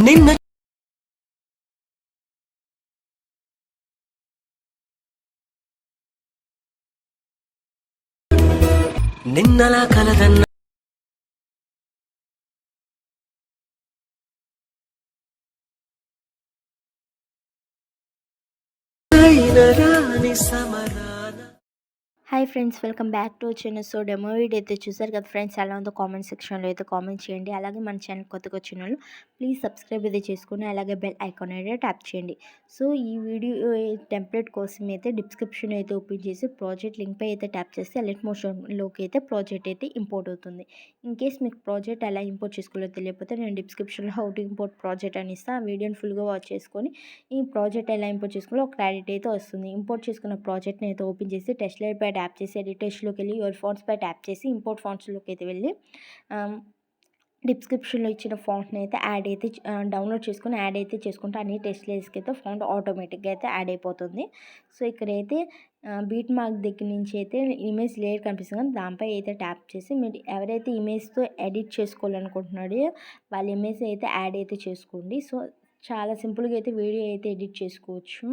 నిన్న నిన్నలా కలదన్న రాని సమరాన. Hi friends, welcome back to channel. So demo video అయితే చూసారు కదా ఫ్రెండ్స్, ఎలా ఉందో కామెంట్ సెక్షన్లో అయితే కామెంట్ చేయండి. అలాగే మన ఛానల్ కొత్తగా వచ్చిన వాళ్ళు ప్లీజ్ సబ్స్క్రైబ్ అయితే చేసుకుని అలాగే బెల్ ఐకాన్ అయితే ట్యాప్ చేయండి. సో ఈ వీడియో టెంప్లెట్ కోసం అయితే డిస్క్రిప్షన్ అయితే ఓపెన్ చేసి ప్రాజెక్ట్ లింక్ పై అయితే ట్యాప్ చేస్తే అలర్ట్ మోషన్లోకి అయితే ప్రాజెక్ట్ అయితే ఇంపోర్ట్ అవుతుంది. ఇన్ కేస్ మీకు ప్రాజెక్ట్ ఎలా ఇంపోర్ట్ చేసుకోవాలో తెలియకపోతే నేను డిస్క్రిప్షన్లో హౌ టు ఇంపోర్ట్ ప్రాజెక్ట్ అని ఇస్తాను. ఆ వీడియోని ఫుల్గా వాచ్ చేసుకొని ఈ ప్రాజెక్ట్ ఎలా ఇంపోర్ట్ చేసుకోవాలో ఒక క్లారిటీ అయితే వస్తుంది. ఇంపోర్ట్ చేసుకున్న ప్రాజెక్ట్ని అయితే ఓపెన్ చేసి టెస్ట్ లైట్ పై ట్యాప్ చేసి ఎడిటర్స్లోకి వెళ్ళి యువర్ ఫాంట్స్ పై ట్యాప్ చేసి ఇంపోర్ట్ ఫాంట్స్లోకి అయితే వెళ్ళి డిస్క్రిప్షన్లో ఇచ్చిన ఫాంట్ని అయితే యాడ్ అయితే డౌన్లోడ్ చేసుకొని యాడ్ అయితే చేసుకుంటే అన్ని టెస్ట్ లేయర్స్కి అయితే ఫాంట్ ఆటోమేటిక్గా అయితే యాడ్ అయిపోతుంది. సో ఇక్కడైతే బీట్ మార్క్ దగ్గర నుంచి అయితే ఇమేజ్ లేయర్ కనిపిస్తుంది కదా, దానిపై అయితే ట్యాప్ చేసి మీరు ఎవరైతే ఇమేజ్తో ఎడిట్ చేసుకోవాలనుకుంటున్నాడో వాళ్ళ ఇమేజ్ అయితే యాడ్ అయితే చేసుకోండి. సో చాలా సింపుల్గా అయితే వీడియో అయితే ఎడిట్ చేసుకోవచ్చు.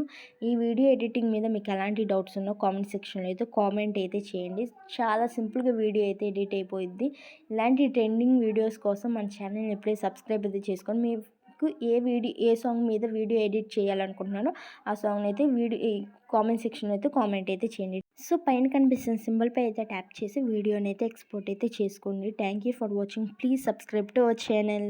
ఈ వీడియో ఎడిటింగ్ మీద మీకు ఎలాంటి డౌట్స్ ఉన్నో కామెంట్ సెక్షన్లో అయితే కామెంట్ అయితే చేయండి. చాలా సింపుల్గా వీడియో అయితే ఎడిట్ అయిపోయింది. ఇలాంటి ట్రెండింగ్ వీడియోస్ కోసం మన ఛానల్ని ఎప్పుడే సబ్స్క్రైబ్ అయితే చేసుకొని మీకు ఏ సాంగ్ మీద వీడియో ఎడిట్ చేయాలనుకుంటున్నానో ఆ సాంగ్ అయితే కామెంట్ సెక్షన్లో అయితే కామెంట్ అయితే చేయండి. సో పైన కనిపిస్తున్న సింబల్పై అయితే ట్యాప్ చేసి వీడియోని అయితే ఎక్స్పోర్ట్ అయితే చేసుకోండి. Thank you for watching. Please subscribe to our channel.